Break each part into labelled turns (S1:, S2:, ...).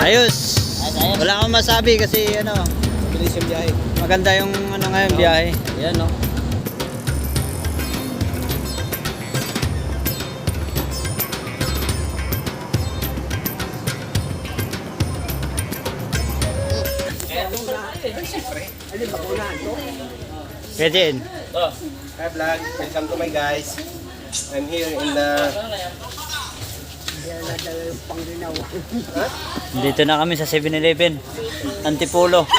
S1: Ayos.
S2: Ayos.
S1: Wala akong masabi kasi ano,
S3: Bilis yung biyahe.
S1: maganda yung ano ngayon biyahe.
S2: Ayan, no?
S1: Pwede yun.
S3: Hi vlog, welcome to my guys. I'm here in the...
S1: Dito na kami sa 7-Eleven. Antipolo.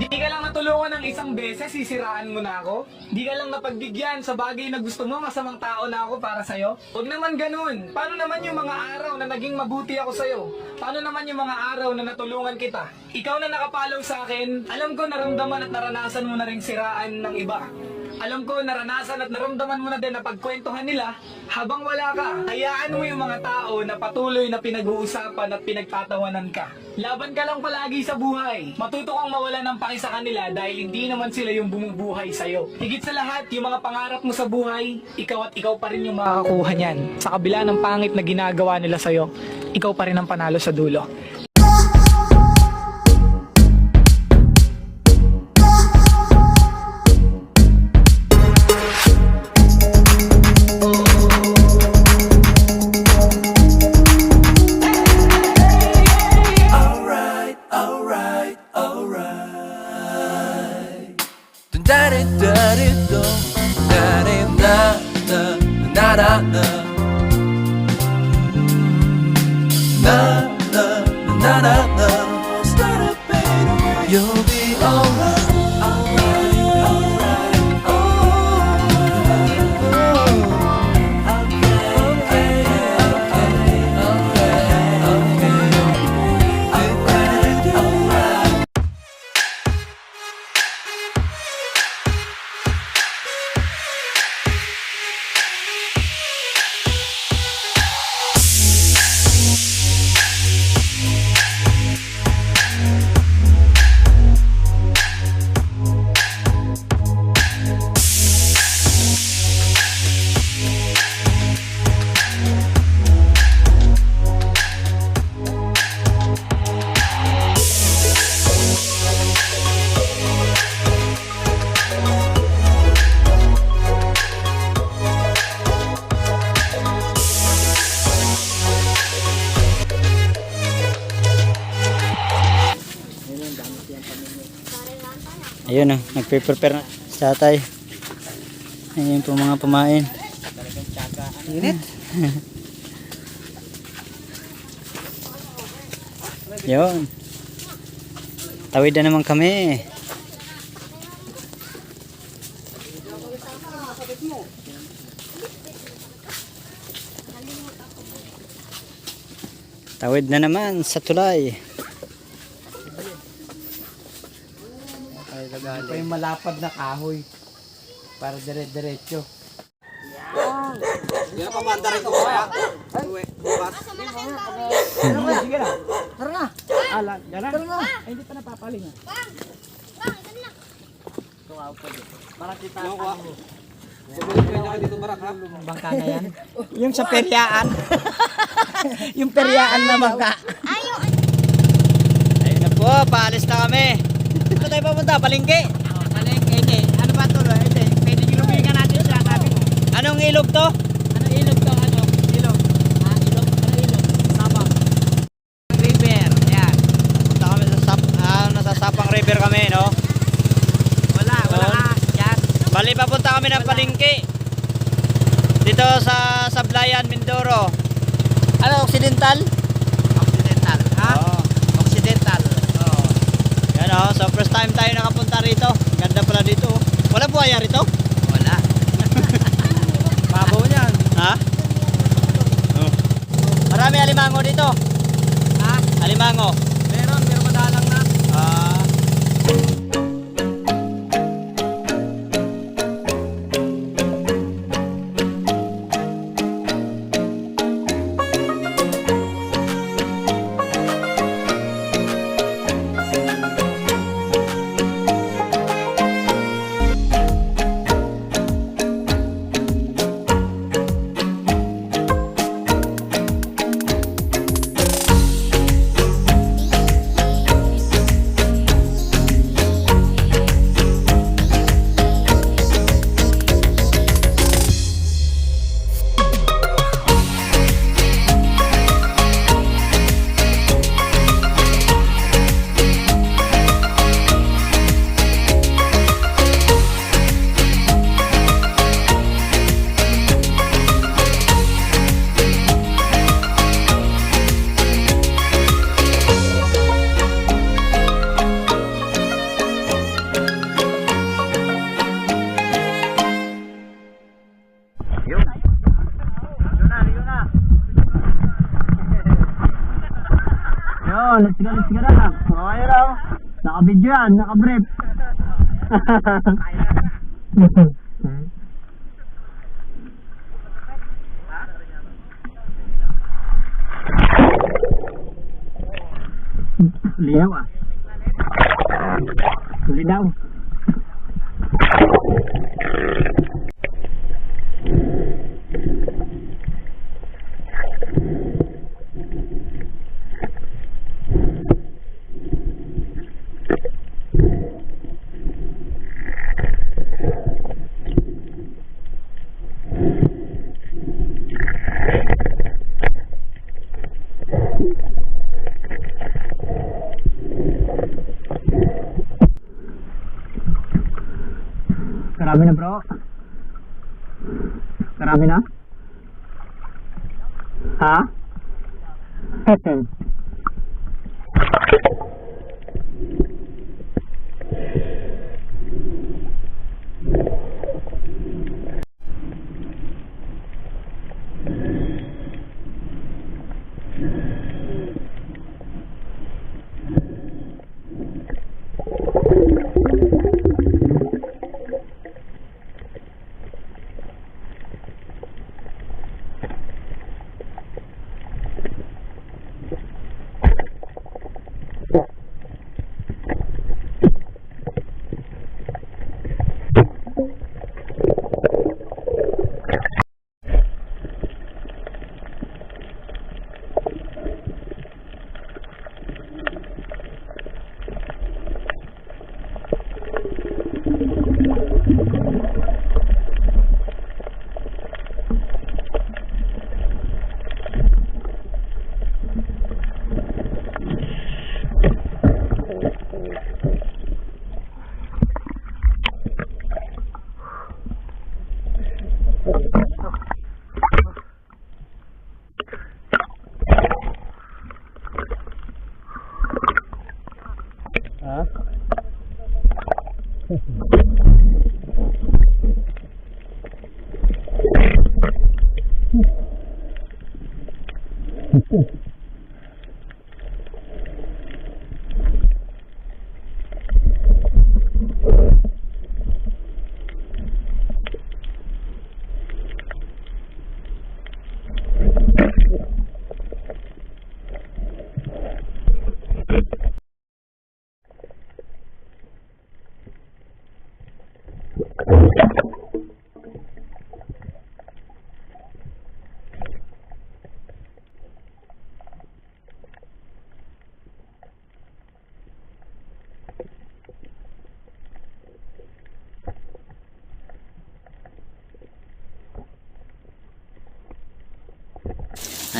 S4: Di ka lang natulungan ng isang beses, sisiraan mo na ako? Di ka lang napagbigyan sa bagay na gusto mo, masamang tao na ako para sa'yo? Huwag naman ganun. Paano naman yung mga araw na naging mabuti ako sa'yo? Paano naman yung mga araw na natulungan kita? Ikaw na nakapalaw sa akin, alam ko naramdaman at naranasan mo na ring siraan ng iba. Alam ko naranasan at naramdaman mo na din na pagkwentuhan nila habang wala ka. Hayaan mo yung mga tao na patuloy na pinag-uusapan at pinagtatawanan ka. Laban ka lang palagi sa buhay. Matuto kang mawala ng paki sa kanila dahil hindi naman sila yung bumubuhay sa'yo. Higit sa lahat, yung mga pangarap mo sa buhay, ikaw at ikaw pa rin yung makakakuha niyan. Sa kabila ng pangit na ginagawa nila sa'yo, ikaw pa rin ang panalo sa dulo.
S5: You'll be alright, alright, alright,
S1: Ayun oh, nagpe-prepare na sa tatay. Ayun po mga pamain.
S3: Init?
S1: Yun. Tawid na naman kami. Tawid na naman sa tulay.
S3: Ano pa yung malapad na kahoy para dire-diretso. Yan ang pamanda rin ko kaya. Bukas. Sige na. Tara na. Ala, tara na. Ay, hindi pa napapaling ah. Para kita. Dito barak ha.
S4: Bangka na yan. Yung sa peryaan. Yung peryaan na bangka.
S1: Ayun na Oh, paalis na kami. Saan tayo papunta? Palengke?
S3: Palengke, hindi. Ano ba tuloy? Hindi. Pwede ilumingan natin siya, sabi ko.
S1: Anong ilog to?
S3: Ano ilog to? Ano? Ilog. Ah, ilog? Ano ilog? Sabang. River. Ayan.
S1: Punta kami nasa Sapang River kami, no?
S3: Wala
S1: Doon.
S3: ka. Yan.
S1: Bali, papunta kami ng Palengke. Dito sa Sablayan, Mindoro. Ano, Occidental?
S3: Occidental. Ha?
S1: Oo.
S3: Occidental. Oo.
S1: Yan oh, so first time tayo nakapunta rito. Ganda pala dito. Oh. Wala buhaya rito?
S3: Wala. Babaw niyan.
S1: Ha? Oh. Marami alimango dito.
S3: Ha?
S1: Alimango.
S3: Meron, pero madalang na.
S1: Ah. Let's go na. Okay raw. Naka-video yan, naka-brief. Liyaw ah. Tuli daw. Karami na bro. Karami na? Ha?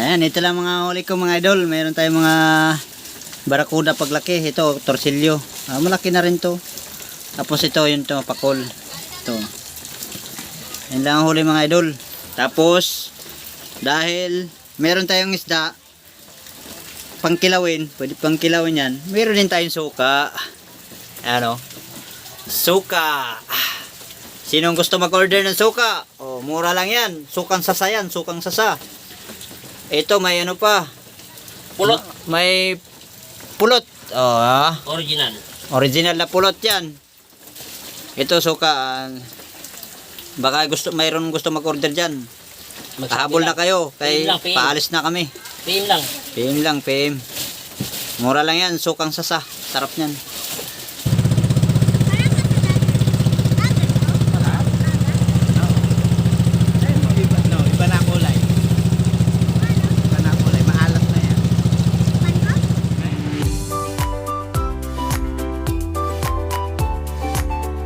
S1: Ayan, ito lang mga huli ko mga idol. Mayroon tayong mga barakuda paglaki. Ito, torsilyo. Malaki na rin to. Tapos ito, yun to, pakol. Ito. Yan lang ang huli mga idol. Tapos, dahil meron tayong isda, pangkilawin, pwede pangkilawin yan. Meron din tayong suka. Ano? Suka. Sinong gusto mag-order ng suka? Oh, mura lang yan. Sukang sasa yan, sukang sasa. Ito may ano pa.
S2: Pulot.
S1: May pulot. Oh,
S2: Original.
S1: original na pulot yan. Ito suka. Baka mayroon gusto mag-order dyan. Kahabol na kayo. Kay
S2: PM lang, PM.
S1: paalis na kami.
S2: PM lang.
S1: PM lang, PM. Mura lang yan, sukang sasa. Sarap niyan.